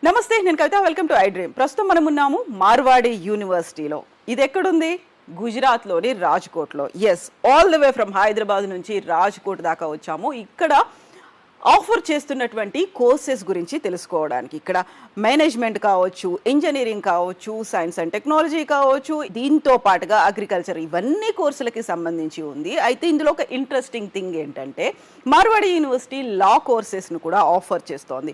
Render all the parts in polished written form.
నమస్తే, నేను Kavitha. Welcome to I Dream. ప్రస్తుతం మనం ఉన్నాము మార్వాడి యూనివర్సిటీలో. ఇది ఎక్కడుంది? గుజరాత్లోని రాజ్కోట్లో. Yes, all the way from Hyderabad నుంచి రాజ్కోట్ దాకా వచ్చాము. ఇక్కడ ఆఫర్ చేస్తున్నటువంటి కోర్సెస్ గురించి తెలుసుకోవడానికి. ఇక్కడ మేనేజ్మెంట్ కావచ్చు, ఇంజనీరింగ్ కావచ్చు, సైన్స్ అండ్ టెక్నాలజీ కావచ్చు, దీంతో పాటుగా అగ్రికల్చర్, ఇవన్నీ కోర్సులకి సంబంధించి ఉంది. అయితే ఇందులో ఒక ఇంట్రెస్టింగ్ థింగ్ ఏంటంటే మార్వాడి యూనివర్సిటీ లా కోర్సెస్ను కూడా ఆఫర్ చేస్తోంది.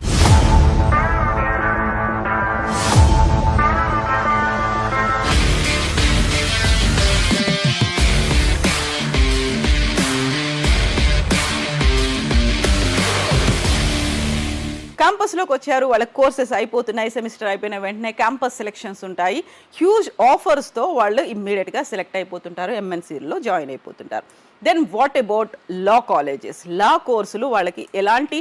క్యాంపస్లోకి వచ్చారు, వాళ్ళకి కోర్సెస్ అయిపోతున్నాయి, సెమిస్టర్ అయిపోయిన వెంటనే క్యాంపస్ సెలెక్షన్స్ ఉంటాయి. హ్యూజ్ ఆఫర్స్తో వాళ్ళు ఇమ్మీడియట్గా సెలెక్ట్ అయిపోతుంటారు, ఎంఎన్సీలో జాయిన్ అయిపోతుంటారు. Then what about law colleges? Law కోర్సులు వాళ్ళకి ఎలాంటి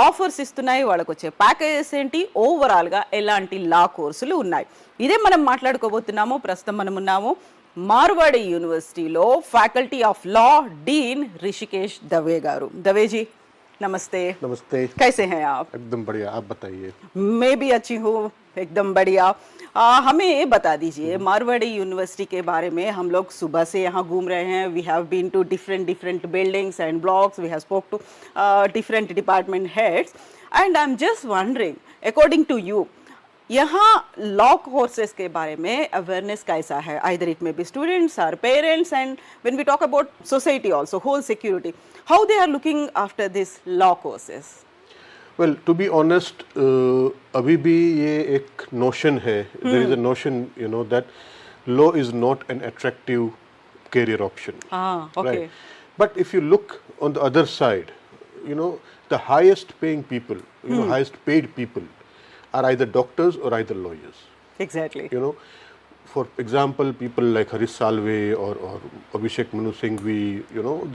ఆఫర్స్ ఇస్తున్నాయి, వాళ్ళకి వచ్చే ప్యాకేజెస్ ఏంటి, ఓవరాల్గా ఎలాంటి లా కోర్సులు ఉన్నాయి, ఇదే మనం మాట్లాడుకోబోతున్నాము. ప్రస్తుతం మనం ఉన్నాము మార్వాడి యూనివర్సిటీలో. Faculty of law dean Rishikesh Dave garu. Dave ji नमस्ते. नमस्ते. कैसे हैं आप? एकदम बढ़िया, आप बताइए. मैं भी अच्छी हूँ, एकदम बढ़िया. हमें ये बता दीजिए मारवाड़ी यूनिवर्सिटी के बारे में. हम लोग सुबह से यहाँ घूम रहे हैं. We have been to different buildings and blocks. We have spoke to different department heads and I am just wondering, according to you, यहाँ लॉ कोर्सेस के बारे में अवेयरनेस कैसा है? Either it may be students और parents, and when we talk about society also, whole security, how they are looking after this law courses? Well, to be honest, अभी भी ये एक notion है. There is a notion, that law is not an attractive career option. Okay. Right? But if you look on the other side, the highest paying people, highest paid people are either doctors or either lawyers. Exactly. For example, people like Harish Salve or Abhishek Manu Singhvi,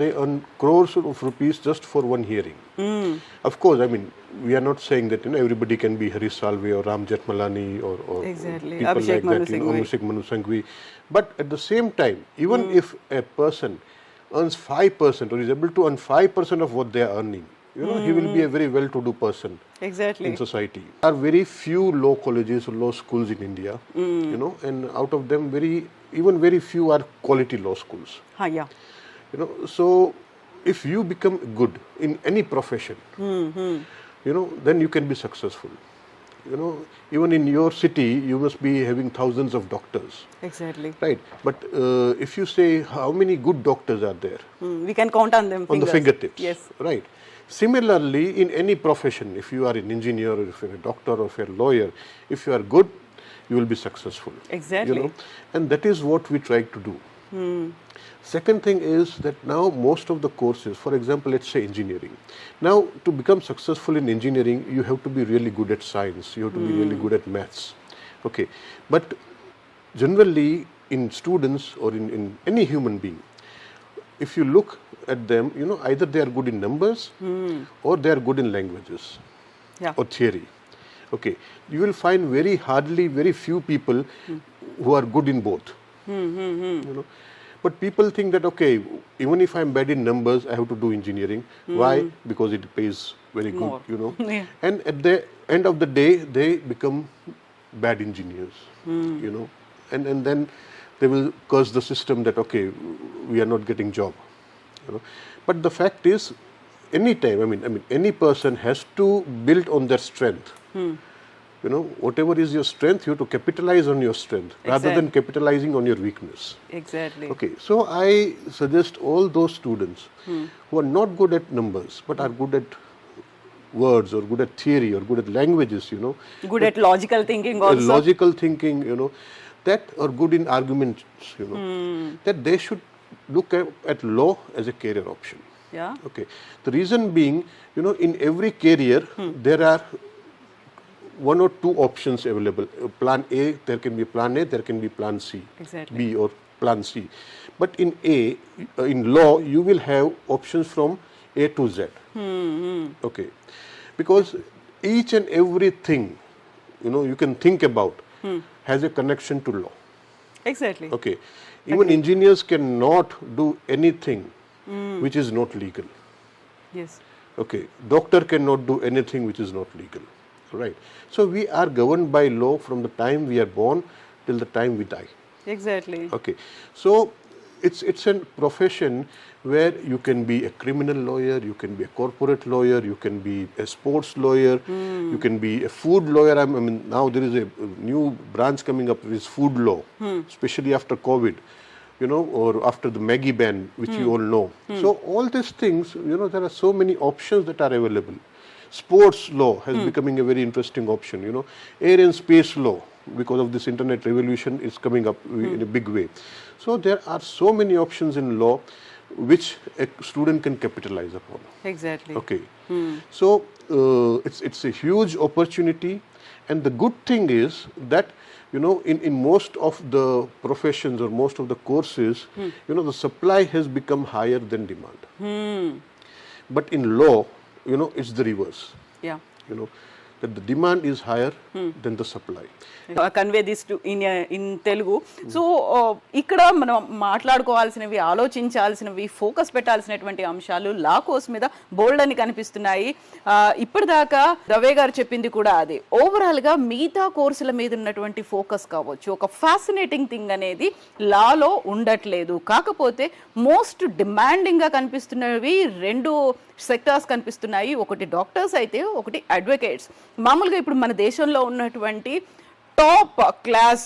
they earn crores of rupees just for one hearing. Of course, I mean, we are not saying that everybody can be Harish Salve or Ram Jethmalani or exactly. people Abhishek like Manu that, Singhvi. Abhishek Manu Singhvi. But at the same time, even if a person earns 5% or is able to earn 5% of what they are earning, he will be a very well-to-do person. Exactly. In society. There are very few law colleges or law schools in India, and out of them very few are quality law schools. Yeah. So if you become good in any profession, then you can be successful. Even in your city, you must be having thousands of doctors. Exactly. Right. But if you say how many good doctors are there, we can count on them. On the fingertips. Yes. Right. Similarly, in any profession, if you are an engineer or if you are a doctor or if you are a lawyer, if you are good, you will be successful. Exactly. And that is what we try to do. Second thing is that now most of the courses, for example, let's say engineering. Now, to become successful in engineering, you have to be really good at science. You have to be really good at maths. Okay. But generally, in students or in any human being, if you look at them, either they are good in numbers or they are good in languages or theory. Okay. You will find very few people who are good in both. But people think that, okay, even if I am bad in numbers, I have to do engineering. Why? Because it pays very good, Yeah. And at the end of the day, they become bad engineers, and then they will curse the system that, okay, we are not getting job. But the fact is, anytime, I mean, any person has to build on their strength. Whatever is your strength, you have to capitalize on your strength rather than capitalizing on your weakness. Exactly. Okay, so I suggest all those students who are not good at numbers but are good at words or good at theory or good at languages, Good at logical thinking also. Logical thinking, that are good in arguments, that they should look at law as a career option. Yeah. Okay. The reason being, in every career there are one or two options available. Plan A, there can be plan A, there can be plan C. Exactly. B or plan C. But in in law, you will have options from A to Z. Okay. Because each and everything, you can think about has a connection to law. Exactly. Okay. Even engineers cannot do anything which is not legal. Yes. Okay. Doctor cannot do anything which is not legal. right? So we are governed by law from the time we are born till the time we die. Exactly. Okay, so it's a profession where you can be a criminal lawyer, you can be a corporate lawyer, you can be a sports lawyer, you can be a food lawyer. I mean, now there is a new branch coming up, is food law, especially after COVID, you know, or after the Maggie ban, which you all know. So all these things, you know, there are so many options that are available. Sports law has becoming a very interesting option, you know. Air and space law, because of this internet revolution, is coming up in a big way. So there are so many options in law which a student can capitalize upon. Exactly. Okay. So it's a huge opportunity, and the good thing is that, you know, in most of the professions or most of the courses, you know, the supply has become higher than demand. But in law, you know, it's the reverse. Yeah. You know, that the demand is higher than the supply. Convey this to in Telugu. So ఇక్కడ మనం మాట్లాడుకోవాల్సినవి, ఆలోచించాల్సినవి, focus పెట్టాల్సినటువంటి అంశాలు లా course మీద బోల్డ్ అని కనిపిస్తున్నాయి. ఇప్పటిదాకా రవే గారు చెప్పింది కూడా అదే. ఓవరాల్గా మిగతా కోర్సుల మీద ఉన్నటువంటి ఫోకస్ కావచ్చు, ఒక ఫ్యాసినేటింగ్ థింగ్ అనేది లాలో ఉండట్లేదు. కాకపోతే మోస్ట్ డిమాండింగ్గా కనిపిస్తున్నవి రెండు సెక్టార్స్ కనిపిస్తున్నాయి. ఒకటి డాక్టర్స్ అయితే, ఒకటి అడ్వకేట్స్. మామూలుగా ఇప్పుడు మన దేశంలో ఉన్నటువంటి top class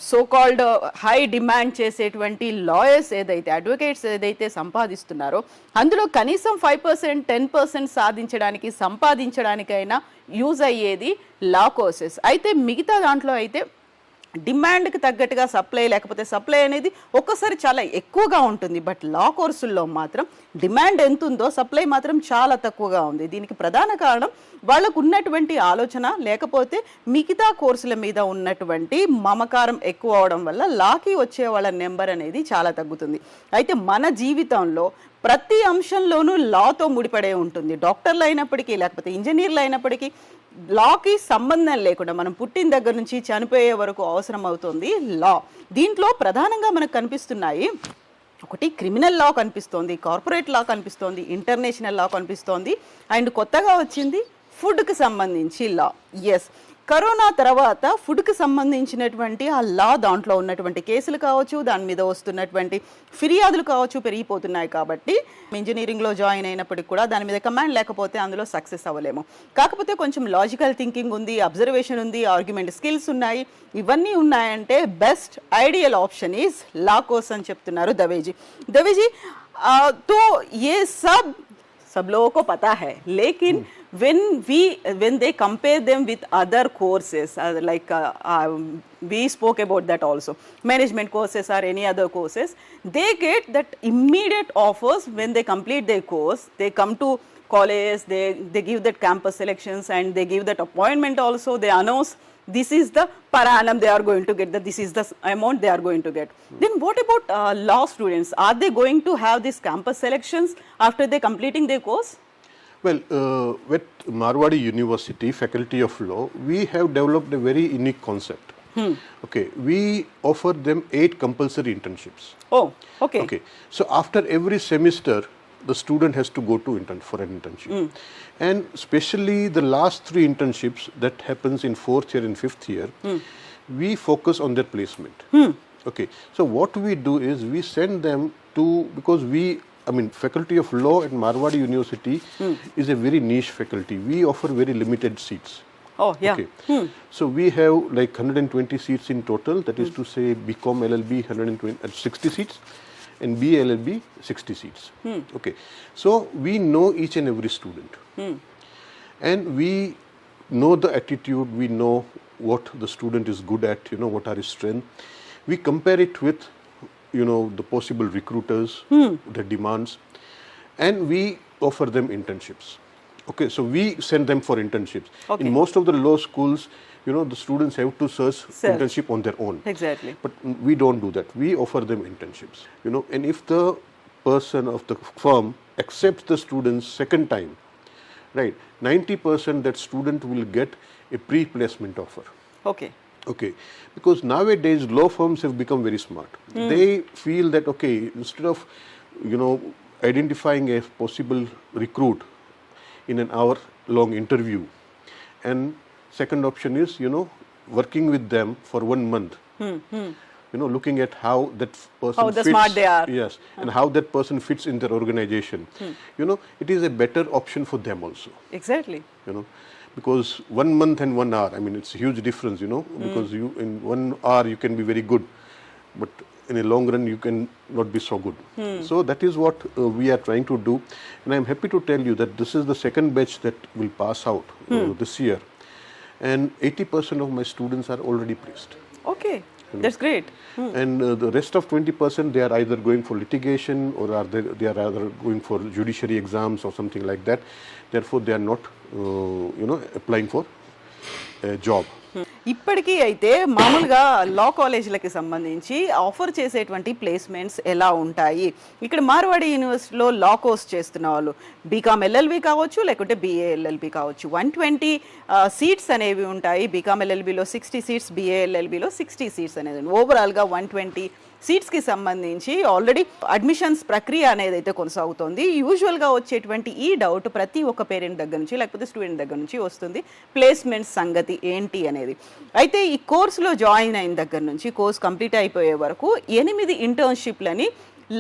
so called high demand చేసేటువంటి లాయర్స్ ఏదైతే, అడ్వకేట్స్ ఏదైతే సంపాదిస్తున్నారో అందులో కనీసం 5%, 10% సాధించడానికి, సంపాదించడానికైనా యూజ్ అయ్యేది లా కోర్సెస్. అయితే మిగతా దాంట్లో అయితే డిమాండ్కి తగ్గట్టుగా సప్లై, లేకపోతే సప్లై అనేది ఒక్కసారి చాలా ఎక్కువగా ఉంటుంది. బట్ లా కోర్సుల్లో మాత్రం డిమాండ్ ఎంత ఉందో సప్లై మాత్రం చాలా తక్కువగా ఉంది. దీనికి ప్రధాన కారణం వాళ్ళకు ఉన్నటువంటి ఆలోచన, లేకపోతే మిగతా కోర్సుల మీద ఉన్నటువంటి మమకారం ఎక్కువ అవడం వల్ల లాకి వచ్చే వాళ్ళ నెంబర్ అనేది చాలా తగ్గుతుంది. అయితే మన జీవితంలో ప్రతి అంశంలోనూ లాతో ముడిపడే ఉంటుంది. డాక్టర్లు అయినప్పటికీ, లేకపోతే ఇంజనీర్లు అయినప్పటికీ లాకి సంబంధం లేకుండా మనం పుట్టిన దగ్గర నుంచి చనిపోయే వరకు అవసరం అవుతుంది లా. దీంట్లో ప్రధానంగా మనకు కనిపిస్తున్నాయి, ఒకటి క్రిమినల్ లా కనిపిస్తోంది, కార్పొరేట్ లా కనిపిస్తోంది, ఇంటర్నేషనల్ లా కనిపిస్తోంది, అండ్ కొత్తగా వచ్చింది ఫుడ్కి సంబంధించి లా. ఎస్, కరోనా తర్వాత ఫుడ్కి సంబంధించినటువంటి ఆ లా, దాంట్లో ఉన్నటువంటి కేసులు కావచ్చు, దాని మీద వస్తున్నటువంటి ఫిర్యాదులు కావచ్చు పెరిగిపోతున్నాయి. కాబట్టి ఇంజనీరింగ్లో జాయిన్ అయినప్పటికి కూడా దాని మీద కమాండ్ లేకపోతే అందులో సక్సెస్ అవ్వలేము. కాకపోతే కొంచెం లాజికల్ థింకింగ్ ఉంది, అబ్జర్వేషన్ ఉంది, ఆర్గ్యుమెంట్ స్కిల్స్ ఉన్నాయి. ఇవన్నీ ఉన్నాయంటే best ideal option is law course అని చెప్తున్నారు దవేజీ. దవేజీ, తో ఏ सब लोगों को पता है, लेकिन when they compare them with other courses, like we spoke about that also, management courses or any other courses, they get that immediate offers when they complete their course. They come to college, they give that campus selections, and they give that appointment also. They announce this is the per annum they are going to get, that this is the amount they are going to get. Then what about law students? Are they going to have these campus selections after they completing their course? Well, with Marwadi University, Faculty of Law, we have developed a very unique concept. Okay, we offer them 8 compulsory internships. Oh, okay. Okay, so after every semester, the student has to go to for an internship. And especially the last 3 internships that happens in 4th year and 5th year, we focus on their placement. Okay, so what we do is we send them to, because Faculty of Law at Marwadi University is a very niche faculty. We offer very limited seats. Oh, yeah. Okay. So we have like 120 seats in total, that is to say BCom LLB 60 seats and BLLB 60 seats. Okay, so we know each and every student, and we know the attitude, we know what the student is good at, you know, what are his strengths. We compare it with, you know, the possible recruiters, their demands, and we offer them internships. Okay, so we send them for internships. Okay. In most of the law schools, you know, the students have to search internship on their own. Exactly. But we don't do that. We offer them internships, you know, and if the person of the firm accepts the students second time, right, 90% that student will get a pre-placement offer. Okay. Okay, because nowadays law firms have become very smart. They feel that, okay, instead of, you know, identifying a possible recruit in an hour-long interview and Second option is, working with them for 1 month. Looking at how that person How fits. smart they are. Yes, and how that person fits in their organization. It is a better option for them also. Exactly. Because 1 month and 1 hour, it's a huge difference, because you in 1 hour you can be very good, but in a long run you can not be so good. So that is what we are trying to do, and I am happy to tell you that this is the second batch that will pass out this year, and 80% of my students are already placed. Okay, that's great. And the rest of 20%, they are either going for litigation or they are either going for judiciary exams or something like that. Therefore, they are not, applying for a job. ఇప్పటికీ అయితే మామూలుగా లా కాలేజీలకి సంబంధించి offer చేసేటువంటి placements ఎలా ఉంటాయి? ఇక్కడ మార్వాడి యూనివర్సిటీలో లా కోర్స్ చేస్తున్న వాళ్ళు బీకామ్ ఎల్ఎల్బి కావచ్చు, లేకుంటే బిఏ ఎల్ఎల్బి కావచ్చు, 120 సీట్స్ అనేవి ఉంటాయి. బీకామ్ ఎల్ఎల్బిలో 60 సీట్స్, బిఏ ఎల్ఎల్బిలో 60 సీట్స్ అనేది ఓవరాల్గా 120 సీట్స్కి సంబంధించి ఆల్రెడీ అడ్మిషన్స్ ప్రక్రియ అనేది అయితే కొనసాగుతోంది. యూజువల్గా వచ్చేటువంటి ఈ డౌట్ ప్రతి ఒక్క పేరెంట్ దగ్గర నుంచి లేకపోతే స్టూడెంట్ దగ్గర నుంచి వస్తుంది, ప్లేస్మెంట్ సంగతి ఏంటి అనేది. అయితే ఈ కోర్సులో జాయిన్ అయిన దగ్గర నుంచి కోర్స్ కంప్లీట్ అయిపోయే వరకు 8 ఇంటర్న్షిప్లని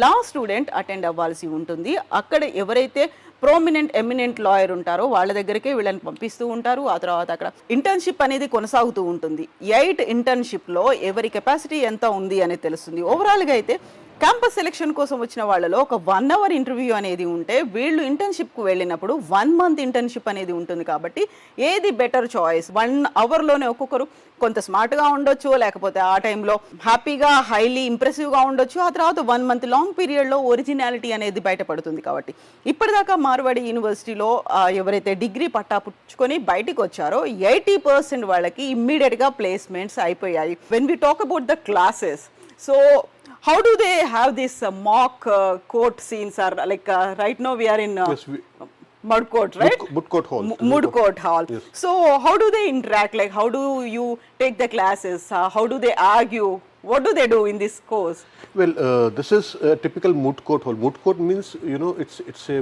లా స్టూడెంట్ అటెండ్ అవ్వాల్సి ఉంటుంది. అక్కడ ఎవరైతే ప్రోమినెంట్ ఎమినెంట్ లాయర్ ఉంటారో వాళ్ళ దగ్గరికే వీళ్ళని పంపిస్తూ ఉంటారు. ఆ తర్వాత అక్కడ ఇంటర్న్షిప్ అనేది కొనసాగుతూ ఉంటుంది. 8 ఇంటర్న్షిప్లో ఎవరి కెపాసిటీ ఎంత ఉంది అనేది తెలుస్తుంది. ఓవరాల్గా అయితే క్యాంపస్ సెలెక్షన్ కోసం వచ్చిన వాళ్ళలో ఒక 1 అవర్ ఇంటర్వ్యూ అనేది ఉంటే వీళ్ళు ఇంటర్న్షిప్కు వెళ్ళినప్పుడు 1 మంత్ ఇంటర్న్షిప్ అనేది ఉంటుంది. కాబట్టి ఏది బెటర్ చాయిస్? 1 అవర్లోనే ఒక్కొక్కరు కొంత స్మార్ట్గా ఉండొచ్చు, లేకపోతే ఆ టైంలో హ్యాపీగా హైలీ ఇంప్రెసివ్గా ఉండొచ్చు. ఆ తర్వాత 1 మంత్ లాంగ్ పీరియడ్లో ఒరిజినాలిటీ అనేది బయటపడుతుంది. కాబట్టి ఇప్పటిదాకా మార్వాడి యూనివర్సిటీలో ఎవరైతే డిగ్రీ పట్టా పుచ్చుకొని బయటికి వచ్చారో 80% వాళ్ళకి ఇమ్మీడియట్గా ప్లేస్మెంట్స్ అయిపోయాయి. When we talk about the classes, so how do they have this mock court scenes? Are like right now we are in Mud Court, right? Mud Court Hall. Mud Court Hall. Yes. So how do they interact? Like how do you take the classes? How do they argue? What do they do in this course? Well, this is a typical moot court hall. Moot court means, it's a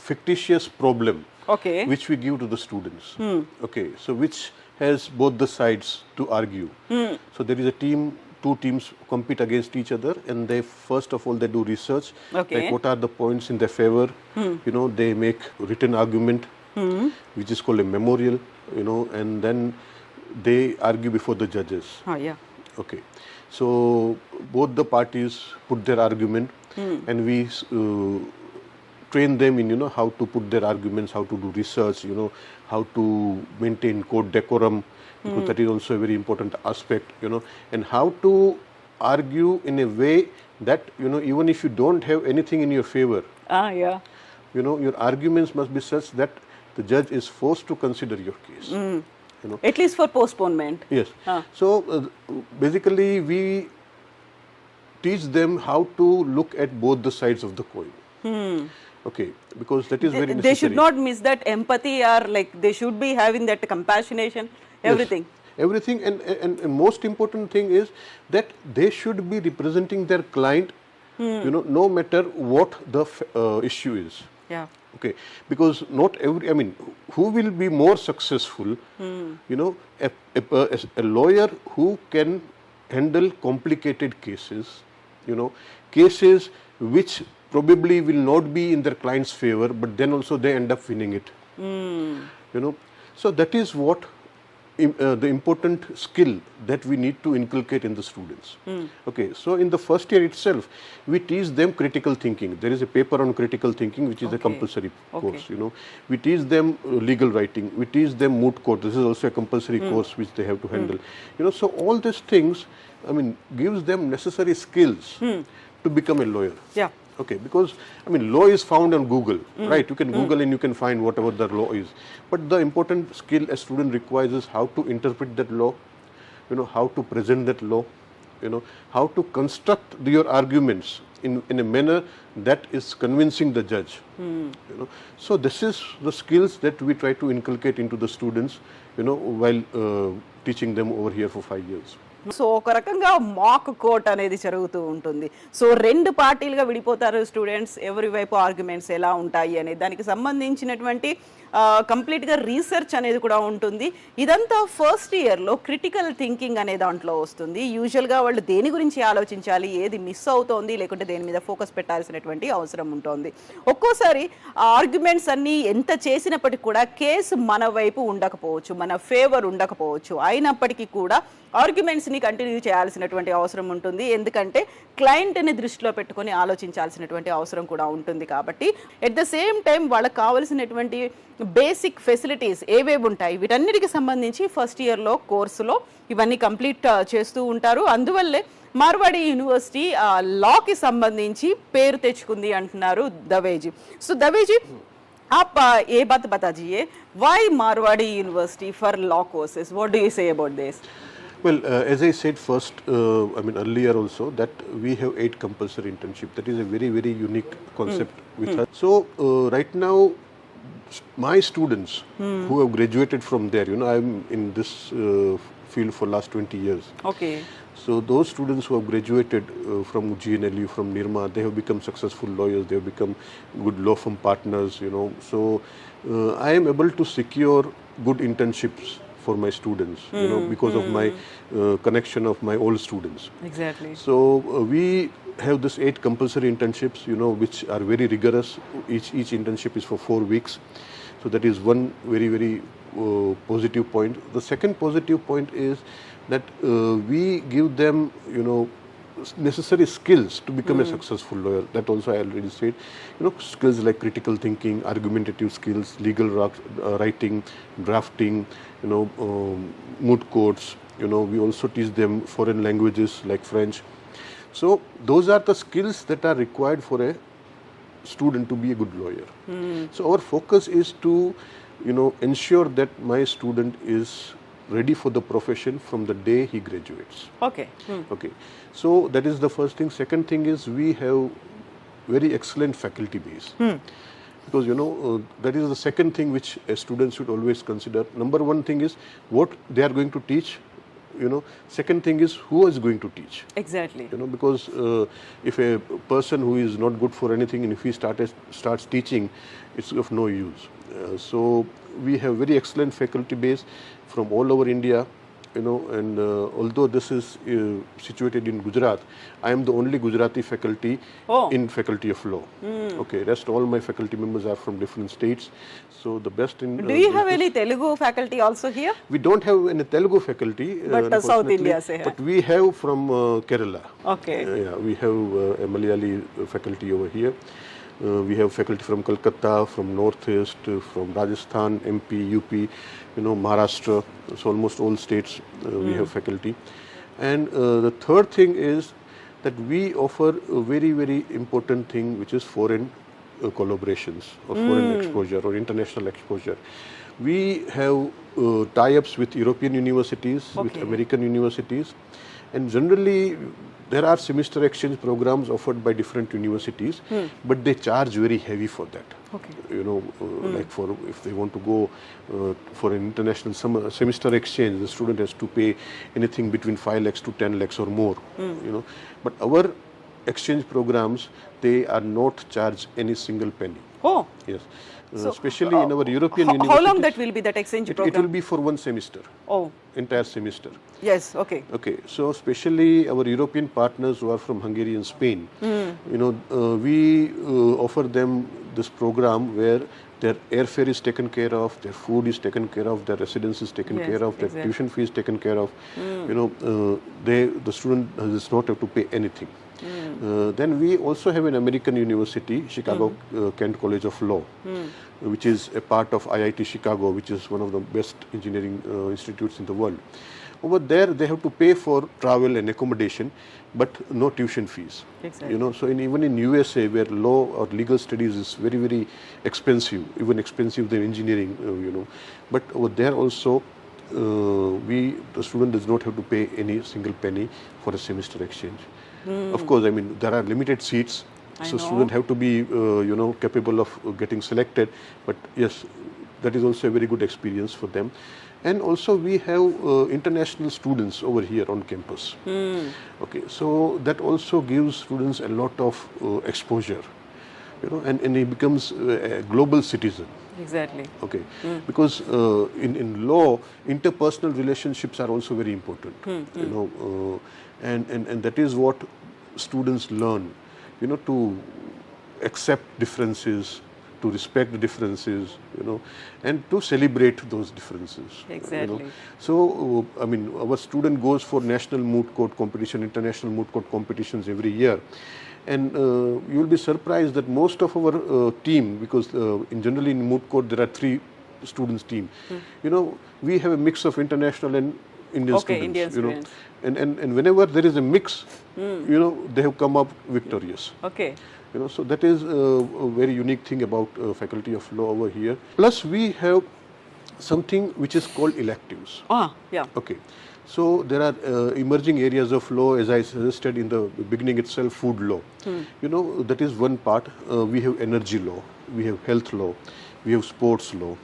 fictitious problem. Okay. Which we give to the students. Okay, so which has both the sides to argue. So there is a team. 2 teams compete against each other, and they first of all they do research. Okay. Like what are the points in their favor? They make written argument, which is called a memorial. And then they argue before the judges. Oh yeah. Okay, so both the parties put their argument, and we train them in how to put their arguments, how to do research, how to maintain court decorum. Because that is also a very important aspect, and how to argue in a way that, even if you don't have anything in your favor, Yeah. Your arguments must be such that the judge is forced to consider your case. At least for postponement. Yes. So basically we teach them how to look at both the sides of the coin. Okay, because that is very necessary. They should not miss that empathy, or like they should be having that compassionation. Everything. Yes, everything, and most important thing is that they should be representing their client, no matter what the issue is. Yeah. Okay, because not every, who will be more successful? A lawyer who can handle complicated cases, cases which probably will not be in their client's favor, but then also they end up winning it. So that is what the important skill that we need to inculcate in the students. Okay, so in the first year itself, we teach them critical thinking. There is a paper on critical thinking, which is a compulsory course. We teach them legal writing. We teach them moot court. This is also a compulsory course which they have to handle. So all these things, gives them necessary skills to become a lawyer. Yeah. Okay, because law is found on Google, right? You can Google and you can find whatever the law is. But the important skill a student requires is how to interpret that law, how to present that law, how to construct your arguments in a manner that is convincing the judge. So this is the skills that we try to inculcate into the students, while teaching them over here for 5 years. So ఒక రకంగా mock court అనేది జరుగుతూ ఉంటుంది. So 2 పార్టీలుగా విడిపోతారు students. ఎవరి వైపు arguments ఎలా ఉంటాయి అనే దానికి సంబంధించినటువంటి కంప్లీట్గా రీసెర్చ్ అనేది కూడా ఉంటుంది. ఇదంతా ఫస్ట్ ఇయర్లో క్రిటికల్ థింకింగ్ అనే దాంట్లో వస్తుంది. యూజువల్గా వాళ్ళు దేని గురించి ఆలోచించాలి, ఏది మిస్ అవుతోంది, లేకుంటే దేని మీద ఫోకస్ పెట్టాల్సినటువంటి అవసరం ఉంటుంది. ఒక్కోసారి ఆర్గ్యుమెంట్స్ అన్నీ ఎంత చేసినప్పటికీ కూడా కేసు మన వైపు ఉండకపోవచ్చు, మన ఫేవర్ ఉండకపోవచ్చు. అయినప్పటికీ కూడా ఆర్గ్యుమెంట్స్ని కంటిన్యూ చేయాల్సినటువంటి అవసరం ఉంటుంది. ఎందుకంటే క్లయింట్ని దృష్టిలో పెట్టుకొని ఆలోచించాల్సినటువంటి అవసరం కూడా ఉంటుంది. కాబట్టి ఎట్ ద సేమ్ టైం వాళ్ళకి కావాల్సినటువంటి బేసిక్ ఫెసిలిటీస్ ఏవేవి ఉంటాయి వీటన్నిటికి సంబంధించి ఫస్ట్ ఇయర్లో కోర్సులో ఇవన్నీ కంప్లీట్ చేస్తూ ఉంటారు. అందువల్లే మార్వాడి యూనివర్సిటీ లాకి సంబంధించి పేరు తెచ్చుకుంది అంటున్నారు దవేజీ. సో దవేజీ, आप ये बात बता दीजिए, why Marwadi University for law courses? What do you say about this? Well, as I said first, I mean earlier also, that we have 8 compulsory internship. That is a very, very unique concept with us. So right now, my students who have graduated from there, you know, I'm in this field for last 20 years. Okay. So those students who have graduated from GNLU, from NIRMA, they have become successful lawyers, they have become good law firm partners, you know. So I am able to secure good internships for my students, you know, because of my connection of my old students. Exactly. So we have this 8 compulsory internships, you know, which are very rigorous. Each internship is for 4 weeks. So that is one very, very positive point. The second positive point is that we give them, you know, necessary skills to become a successful lawyer. That also I already said. You know, skills like critical thinking, argumentative skills, legal writing, drafting, you know, moot courts. You know, we also teach them foreign languages like French. So those are the skills that are required for a student to be a good lawyer. So our focus is to, you know, ensure that my student is ready for the profession from the day he graduates. Okay. Okay. So that is the first thing. Second thing is we have very excellent faculty base. Because, you know, that is the second thing which a student should always consider. Number one thing is what they are going to teach. You know, second thing is who is going to teach. Exactly. You know, because if a person who is not good for anything and if he starts teaching, it's of no use. So we have very excellent faculty base from all over India, you know, and although this is situated in Gujarat, I am the only Gujarati faculty in faculty of law. Okay, rest all my faculty members are from different states. So the best in. Do you have any Telugu faculty also here? We don't have any Telugu faculty. But South India se hai. But we have from Kerala. Okay. Yeah, we have a Malayali faculty over here. We have faculty from Kolkata, from Northeast, from Rajasthan, MP, UP, you know, Maharashtra. So almost all states we have faculty. And the third thing is that we offer a very, very important thing, which is foreign collaborations or foreign exposure or international exposure. We have tie-ups with European universities, with American universities, and generally there are semester exchange programs offered by different universities, but they charge very heavy for that. Okay. You know, like for if they want to go for an international semester exchange, the student has to pay anything between 5 lakhs to 10 lakhs or more. You know, but our exchange programs, they are not charged any single penny. Oh. Yes. Especially in our European universities. How long that will be that exchange program? It will be for 1 semester. Oh. Entire semester. Yes. Okay. Okay. So especially our European partners who are from Hungary and Spain, you know, we offer them this program where their airfare is taken care of, their food is taken care of, their residence is taken care of, their tuition fee is taken care of. You know, the student does not have to pay anything. Then we also have an American university, Chicago Kent College of Law, which is a part of IIT Chicago, which is one of the best engineering institutes in the world. Over there, they have to pay for travel and accommodation, but no tuition fees. Exactly. You know, so in even in USA, where law or legal studies is very, very expensive, even expensive than engineering, you know, but over there also, the student does not have to pay any single penny for a semester exchange. Of course, I mean, there are limited seats, so students have to be, you know, capable of getting selected. But yes, that is also a very good experience for them. And also we have international students over here on campus. Okay, so that also gives students a lot of exposure, you know, and he becomes a global citizen. Exactly. Okay, because in law, interpersonal relationships are also very important, you know, and that is what students learn, you know, to accept differences, to respect the differences, you know, and to celebrate those differences. Exactly. You know. So, I mean, our student goes for national moot court competition, international moot court competitions every year. And you will be surprised that most of our team, because generally in moot court there are 3 students team, you know, we have a mix of international and Indian students. Indian you know, students. and whenever there is a mix, you know, they have come up victorious. Okay. You know, so that is a very unique thing about Faculty of Law over here. Plus, we have something which is called electives. Yeah. Okay. So there are emerging areas of law, as I suggested in the beginning itself, food law. You know, that is one part. We have energy law, we have health law, we have sports law,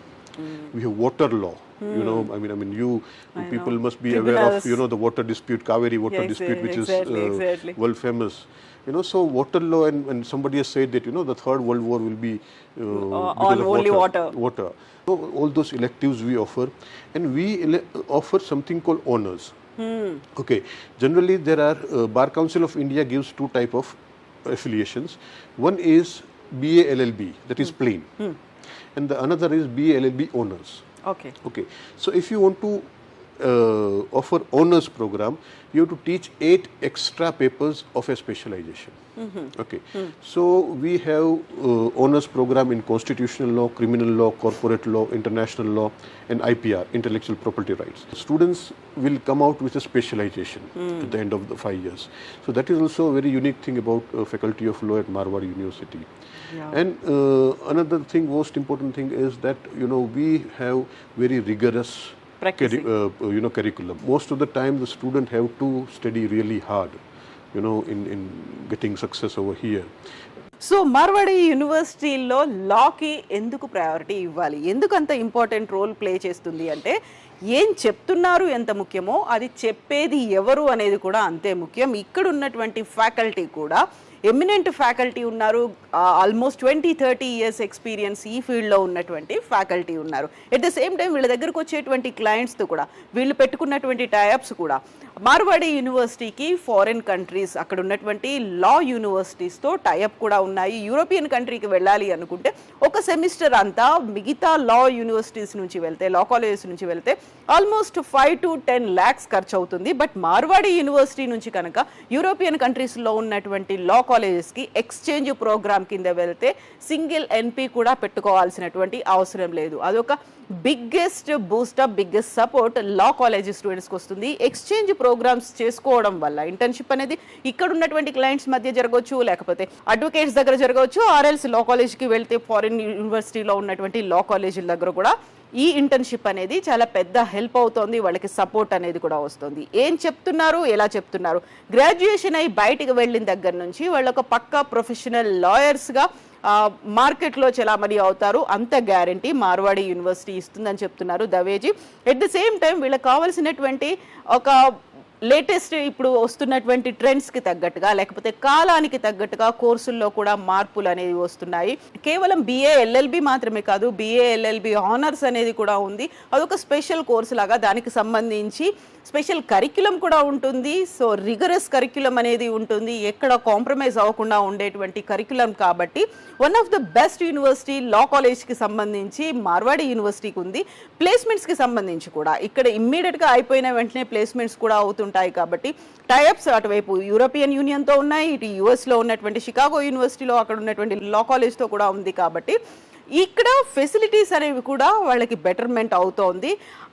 we have water law. You know, I mean, you people must be aware of, you know, the water dispute, Kaveri water dispute, which is world famous. You know, so water law, and somebody has said that, you know, the Third World War will be on only water. So all those electives we offer, and we offer something called honors. Okay, generally there are Bar Council of India gives 2 type of affiliations. One is BA LLB, that is plain, and the another is BA LLB honors. Okay. Okay, so if you want to offer honors program, you have to teach 8 extra papers of a specialization. Okay, so we have honors program in constitutional law, criminal law, corporate law, international law, and IPR, intellectual property rights. Students will come out with a specialization at the end of the 5 years. So that is also a very unique thing about Faculty of Law at Marwadi University. Yeah. And another thing, most important thing is that, you know, we have very rigorous you know, curriculum. Most of the time the student have to study really hard, you know, in getting success over here. So Marwadi యూనివర్సిటీలో లాకి ఎందుకు priority ఇవ్వాలి, ఎందుకు అంత important role play చేస్తుంది అంటే, ఏం చెప్తున్నారు ఎంత ముఖ్యమో అది చెప్పేది ఎవరు అనేది కూడా అంతే ముఖ్యం. ఇక్కడ ఉన్నటువంటి ఫ్యాకల్టీ కూడా ఎమినెంట్ ఫ్యాకల్టీ ఉన్నారు, ఆల్మోస్ట్ 20-30 years ఎక్స్పీరియన్స్ ఈ ఫీల్డ్లో ఉన్నటువంటి ఫ్యాకల్టీ ఉన్నారు. ఎట్ ద సేమ్ టైం వీళ్ళ దగ్గరకు వచ్చేటువంటి క్లయింట్స్తో కూడా వీళ్ళు పెట్టుకున్నటువంటి టైఅప్స్ కూడా మార్వాడి యూనివర్సిటీకి ఫారిన్ కంట్రీస్, అక్కడ ఉన్నటువంటి లా యూనివర్సిటీస్తో టైఅప్ కూడా ఉన్నాయి. యూరోపియన్ కంట్రీకి వెళ్ళాలి అనుకుంటే ఒక సెమిస్టర్ అంతా మిగతా లా యూనివర్సిటీస్ నుంచి వెళ్తే, లా కాలేజెస్ నుంచి వెళ్తే ఆల్మోస్ట్ 5 to 10 lakhs ఖర్చు అవుతుంది. బట్ మార్వాడి యూనివర్సిటీ నుంచి కనుక యూరోపియన్ కంట్రీస్లో ఉన్నటువంటి లా కాలేజెస్కి ఎక్స్చేంజ్ ప్రోగ్రామ్ కింద వెళ్తే సింగిల్ ఎన్పి కూడా పెట్టుకోవాల్సినటువంటి అవసరం లేదు. అదొక biggest boost up, biggest support law college స్టూడెంట్స్కి వస్తుంది. ఎక్స్చేంజ్ ప్రోగ్రామ్స్ చేసుకోవడం వల్ల ఇంటర్న్షిప్ అనేది ఇక్కడ ఉన్నటువంటి క్లయింట్స్ మధ్య జరగవచ్చు, లేకపోతే అడ్వకేట్స్ దగ్గర జరగవచ్చు, ఆర్ఎల్స్ లా కాలేజ్కి వెళ్తే ఫారిన్ యూనివర్సిటీలో ఉన్నటువంటి లా కాలేజీల దగ్గర కూడా ఈ ఇంటర్న్షిప్ అనేది చాలా పెద్ద హెల్ప్ అవుతుంది. వాళ్ళకి సపోర్ట్ అనేది కూడా వస్తుంది. ఏం చెప్తున్నారు, ఎలా చెప్తున్నారు, గ్రాడ్యుయేషన్ అయి బయటికి వెళ్ళిన దగ్గర నుంచి వాళ్ళు ఒక పక్కా ప్రొఫెషనల్ లాయర్స్గా మార్కెట్లో చలామణి అవుతారు. అంత గ్యారంటీ మార్వాడి యూనివర్సిటీ ఇస్తుందని చెప్తున్నారు దవేజీ. ఎట్ ద సేమ్ టైం వీళ్ళకి కావాల్సినటువంటి ఒక లేటెస్ట్ ఇప్పుడు వస్తున్నటువంటి ట్రెండ్స్కి తగ్గట్టుగా, లేకపోతే కాలానికి తగ్గట్టుగా కోర్సుల్లో కూడా మార్పులు అనేవి వస్తున్నాయి. కేవలం BA LLB మాత్రమే కాదు, BA LLB ఆనర్స్ అనేది కూడా ఉంది. అదొక స్పెషల్ కోర్సు లాగా, దానికి సంబంధించి స్పెషల్ కరిక్యులం కూడా ఉంటుంది. సో రిగరస్ కరిక్యులం అనేది ఉంటుంది, ఎక్కడ కాంప్రమైజ్ అవ్వకుండా ఉండేటువంటి కరిక్యులం. కాబట్టి one of the best university law కాలేజ్కి సంబంధించి మార్వాడి యూనివర్సిటీకి ఉంది. ప్లేస్మెంట్స్కి సంబంధించి కూడా ఇక్కడ ఇమ్మీడియట్గా అయిపోయిన వెంటనే ప్లేస్మెంట్స్ కూడా అవుతుంటాయి. కాబట్టి టైఅప్స్ అటువైపు యూరోపియన్ యూనియన్తో ఉన్నాయి, ఇటు యుఎస్లో ఉన్నటువంటి షికాగో యూనివర్సిటీలో అక్కడ ఉన్నటువంటి లా కాలేజ్తో కూడా ఉంది. కాబట్టి ఇక్కడ ఫెసిలిటీస్ అనేవి కూడా వాళ్ళకి బెటర్మెంట్ అవుతోంది.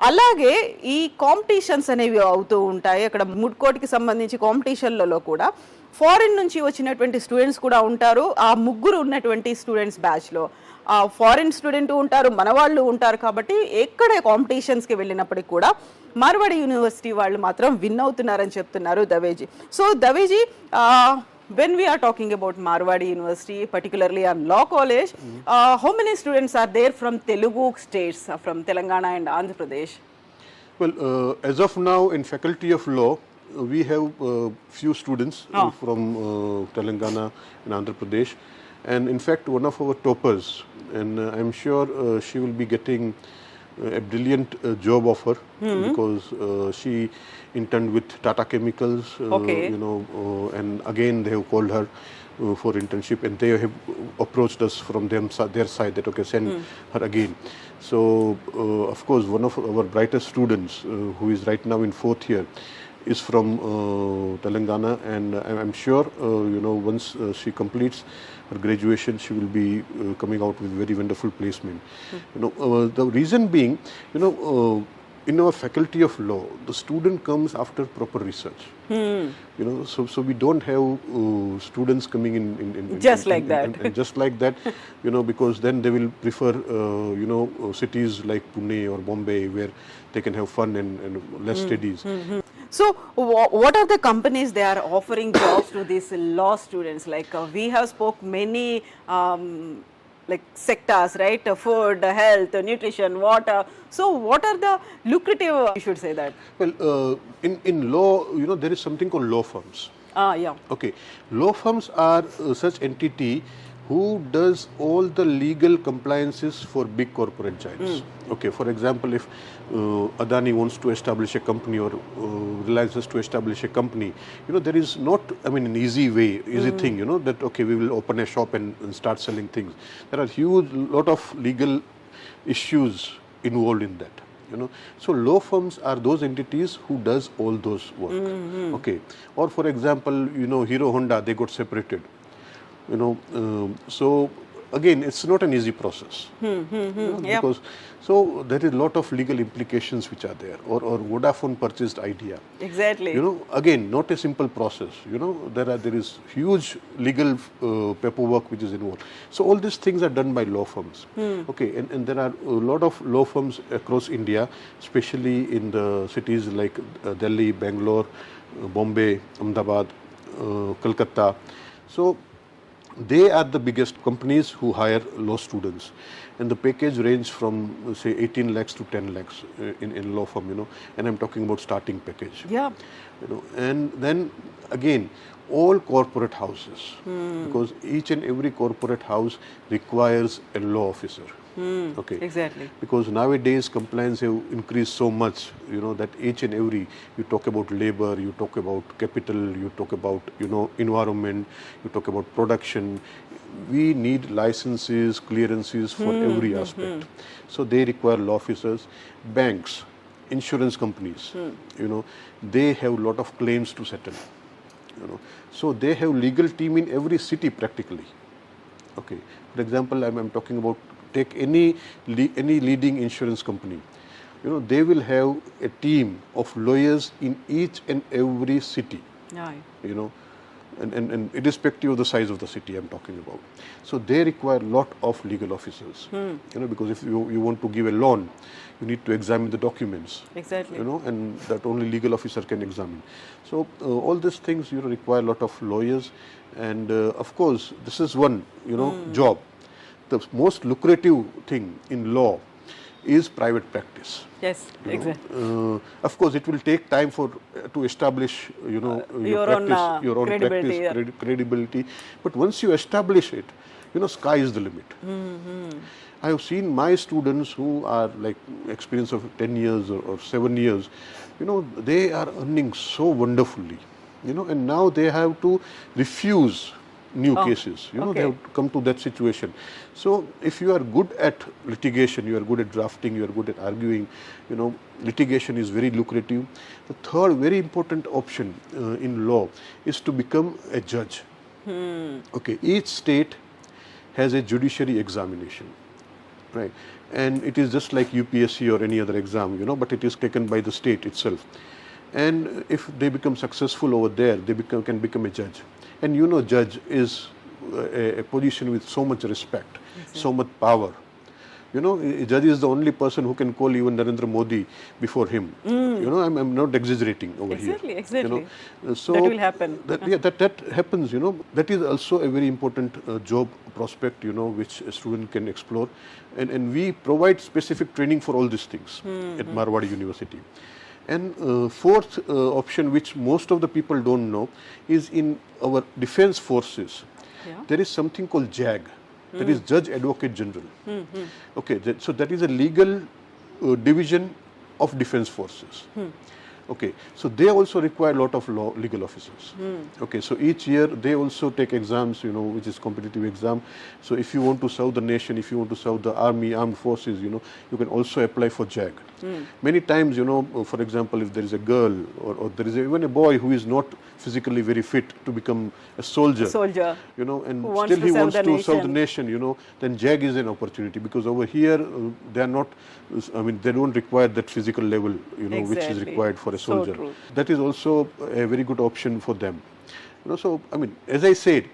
అలాగే ఈ కాంపిటీషన్స్ అనేవి అవుతూ ఉంటాయి. అక్కడ మూడ్ కోర్ట్కి సంబంధించి కాంపిటీషన్లలో కూడా ఫారిన్ నుంచి వచ్చినటువంటి స్టూడెంట్స్ కూడా ఉంటారు. ఆ ముగ్గురు ఉన్నటువంటి స్టూడెంట్స్ బ్యాచ్లో ఫారిన్ స్టూడెంట్ ఉంటారు, మన వాళ్ళు ఉంటారు. కాబట్టి ఎక్కడ కాంపిటీషన్స్కి వెళ్ళినప్పటికీ కూడా మార్వాడి యూనివర్సిటీ వాళ్ళు మాత్రం విన్ అవుతున్నారని చెప్తున్నారు Daveji. So Daveji, when we are talking about Marwadi University, particularly on law college, how many students are there from Telugu states, from Telangana and Andhra Pradesh? Well, as of now, in Faculty of Law, we have few students from Telangana and Andhra Pradesh, and in fact, one of our toppers, and I'm sure she will be getting a brilliant job offer because she interned with Tata Chemicals, and again they have called her for internship, and they have approached us from their side that okay, send her again. So of course, one of our brightest students who is right now in 4th year is from Telangana, and I'm sure once she completes her graduation, she will be coming out with very wonderful placement. The reason being, in our Faculty of Law, the student comes after proper research. So we don't have students coming in just like that, and just like that, because then they will prefer cities like Pune or Bombay where they can have fun and less studies. So, what are the companies they are offering jobs to these law students? Like we have spoke many like sectors, right? Food, health, nutrition, water. So, what are the lucrative? You should say that. Well, in law, there is something called law firms. Yeah. Okay, law firms are such entity who does all the legal compliances for big corporate giants. Okay, for example, if Adani wants to establish a company or Reliance has to establish a company, there is not, an easy thing, that okay, we will open a shop and start selling things. There are lot of legal issues involved in that. So law firms are those entities who does all those work. Okay, or for example, Hero Honda, they got separated. So again, it's not an easy process because so there is a lot of legal implications which are there. Or Vodafone purchased Idea. Exactly. Again, not a simple process. There is huge legal paperwork which is involved. So all these things are done by law firms. Okay, and there are a lot of law firms across India, especially in the cities like Delhi, Bangalore, Bombay, Ahmedabad, Kolkata. So they are the biggest companies who hire law students, and the package range from say 18 lakhs to 10 lakhs in law firm, and I'm talking about starting package. Yeah. And then again, all corporate houses, because each and every corporate house requires a law officer. Okay. Exactly. Because nowadays compliance have increased so much, that each and every, you talk about labor, you talk about capital, you talk about, environment, you talk about production. We need licenses, clearances for every aspect. So they require law officers. Banks, insurance companies, they have a lot of claims to settle. So they have legal team in every city practically. Okay. For example, I'm talking about, take any leading insurance company, they will have a team of lawyers in each and every city, and irrespective of the size of the city I'm talking about. So they require a lot of legal officers, because if you want to give a loan, you need to examine the documents. Exactly. And that only legal officer can examine. So all these things, require a lot of lawyers, and of course, this is one, job. The most lucrative thing in law is private practice. Yes, exactly. Of course, it will take time to establish, your practice, your own practice, credibility. But once you establish it, sky is the limit. I have seen my students who are like experience of 10 years or 7 years, they are earning so wonderfully, and now they have to refuse new cases, they have to come to that situation. So if you are good at litigation, you are good at drafting, you are good at arguing, litigation is very lucrative. The third very important option in law is to become a judge. Okay, each state has a judiciary examination, right? And it is just like UPSC or any other exam, but it is taken by the state itself. And if they become successful over there, they can become a judge. And judge is a position with so much respect, so much power. You know, Judge is the only person who can call even Narendra Modi before him. You know, I'm not exaggerating over here. Exactly. You know, so that will happen. That happens. You know, that is also a very important job prospect. You know, which a student can explore, and we provide specific training for all these things at Marwadi University. And fourth option, which most of the people don't know, is in our defense forces. There is something called JAG, that is Judge Advocate General. Okay, so that is a legal division of defense forces. Okay, so they also require a lot of legal officers. Okay, so each year they also take exams, you know, which is competitive exam. So if you want to serve the nation, if you want to serve the army, armed forces, you know, you can also apply for JAG. Many times, you know, for example, if there is a girl or there is even a boy who is not physically very fit to become a soldier, you know, and still he wants to serve the nation, you know, then JAG is an opportunity, because over here they are not, I mean, they don't require that physical level, you know, which is required for a soldier. That is also a very good option for them. You know, so I mean, as I said,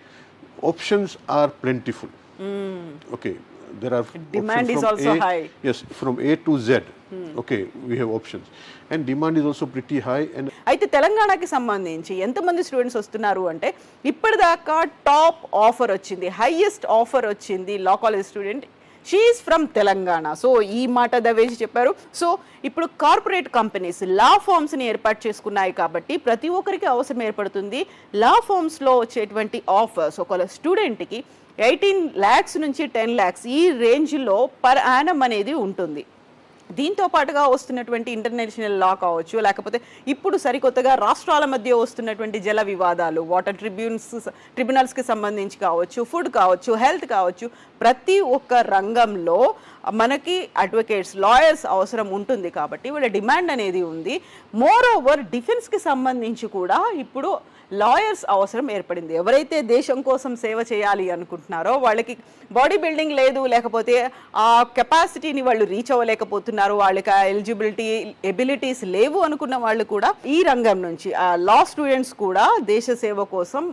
options are plentiful. Okay, there are demand is also high. Yes, from A to Z. Okay, we have options, and demand is also pretty high. And అయితే తెలంగాణకి సంబంధించి ఎంతమంది students వస్తున్నారు అంటే, ఇప్పటిదాకా top offer వచ్చింది, highest offer వచ్చింది law college student, she is from Telangana. So ఈ మాట దవేసి చెప్పారు. సో ఇప్పుడు కార్పొరేట్ కంపెనీస్ లా ఫార్మ్స్ని ఏర్పాటు చేసుకున్నాయి కాబట్టి ప్రతి ఒక్కరికి అవసరం ఏర్పడుతుంది. లా ఫార్మ్స్లో వచ్చేటువంటి ఆఫర్స్ ఒక స్టూడెంట్కి 18 lakhs నుంచి 10 lakhs ఈ రేంజ్లో పర్ యానం అనేది ఉంటుంది. దీంతో పాటుగా వస్తున్నటువంటి ఇంటర్నేషనల్ లా కావచ్చు, లేకపోతే ఇప్పుడు సరికొత్తగా రాష్ట్రాల మధ్య వస్తున్నటువంటి జల వివాదాలు, వాటర్ ట్రిబ్యునల్స్కి సంబంధించి కావచ్చు, ఫుడ్ కావచ్చు, హెల్త్ కావచ్చు, ప్రతి ఒక్క రంగంలో మనకి అడ్వకేట్స్, లాయర్స్ అవసరం ఉంటుంది. కాబట్టి వీళ్ళ డిమాండ్ అనేది ఉంది. మోర్ ఓవర్ డిఫెన్స్కి సంబంధించి కూడా ఇప్పుడు లాయర్స్ అవసరం ఏర్పడింది. ఎవరైతే దేశం కోసం సేవ చేయాలి అనుకుంటున్నారో, వాళ్ళకి బాడీ బిల్డింగ్ లేదు, లేకపోతే ఆ కెపాసిటీని వాళ్ళు రీచ్ అవ్వలేకపోతున్నారు, వాళ్ళకి ఆ ఎబిలిటీస్ లేవు అనుకున్న వాళ్ళు కూడా ఈ రంగం నుంచి లా స్టూడెంట్స్ కూడా దేశ సేవ కోసం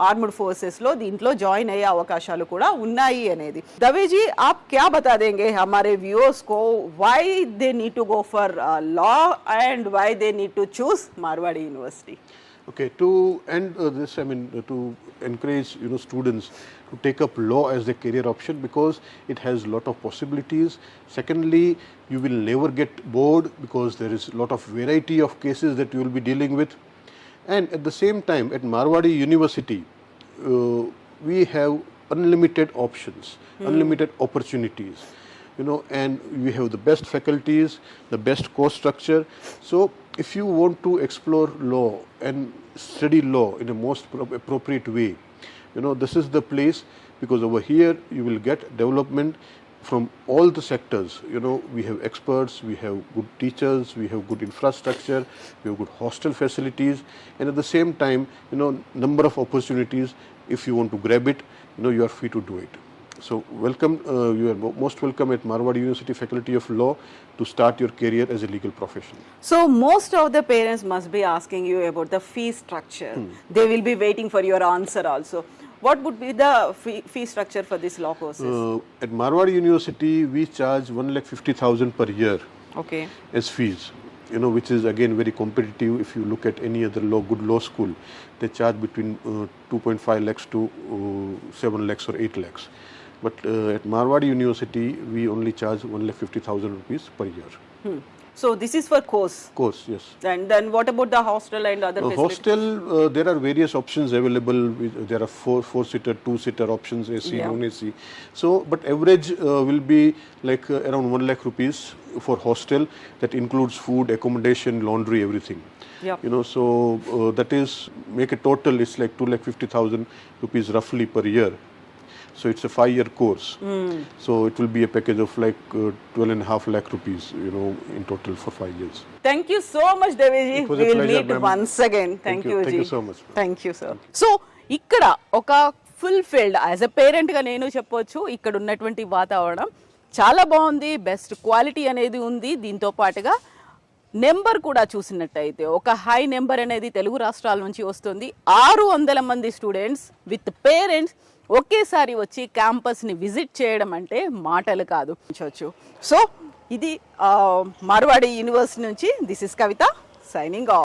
ఆర్మ్డ్ ఫోర్సెస్ లో దీంట్లో జాయిన్ అయ్యే అవకాశాలు కూడా ఉన్నాయి అనేది. దవేజీ, ఆప్ క్యా బతా దేంగే హమారే వ్యూవర్స్ కో why they need to go for law and why they need to choose Marwadi university? Okay, to end this, I mean, to encourage, you know, students to take up law as a career option, because it has a lot of possibilities. Secondly, you will never get bored, because there is a lot of variety of cases that you will be dealing with. And at the same time, at Marwadi University, we have unlimited options, unlimited opportunities. You know, and we have the best faculties, the best course structure. So if you want to explore law and study law in a most appropriate way, you know, this is the place, because over here you will get development from all the sectors. You know, we have experts, we have good teachers, we have good infrastructure, we have good hostel facilities, and at the same time, you know, number of opportunities. If you want to grab it, you know, you are free to do it. So welcome, you are most welcome at Marwadi University Faculty of Law to start your career as a legal professional. So most of the parents must be asking you about the fee structure. They will be waiting for your answer also. What would be the fee structure for this law courses? At Marwadi University, we charge 1,50,000 per year. Okay. As fees. You know, which is again very competitive. If you look at any other good law school, they charge between 2.5 lakhs to 7 lakhs or 8 lakhs. But at Marwadi University, we only charge 1,50,000 rupees per year. So this is for course? Course, yes. And then what about the hostel and other facilities? Hostel, there are various options available. There are four-seater, two-seater options, AC, non-AC. So, but average will be like around 1 lakh rupees for hostel. That includes food, accommodation, laundry, everything. You know, so that is, make a total, it's like 2,50,000 rupees roughly per year. So it's a 5-year course. So it will be a package of like 12.5 lakh rupees, you know, in total for 5 years. Thank you so much, Deveji. It was We a will pleasure, meet once again. Thank you, Thank you so much. Thank you, sir. So ikkada oka fulfilled as a parent ga nenu cheppochu, ikkada unnatuvanti vaatavaranam చాలా బాగుంది, best quality అనేది ఉంది. దీంతో పాటుగా number కూడా చూసినట్టయితే ఒక high number అనేది తెలుగు రాష్ట్రాల నుంచి వస్తుంది. 600 మంది స్టూడెంట్స్ విత్ పేరెంట్స్ ఒకేసారి వచ్చి క్యాంపస్ని విజిట్ చేయడం అంటే మాటలు కాదు. సో ఇది మార్వాడి యూనివర్సిటీ నుంచి this is Kavitha signing off.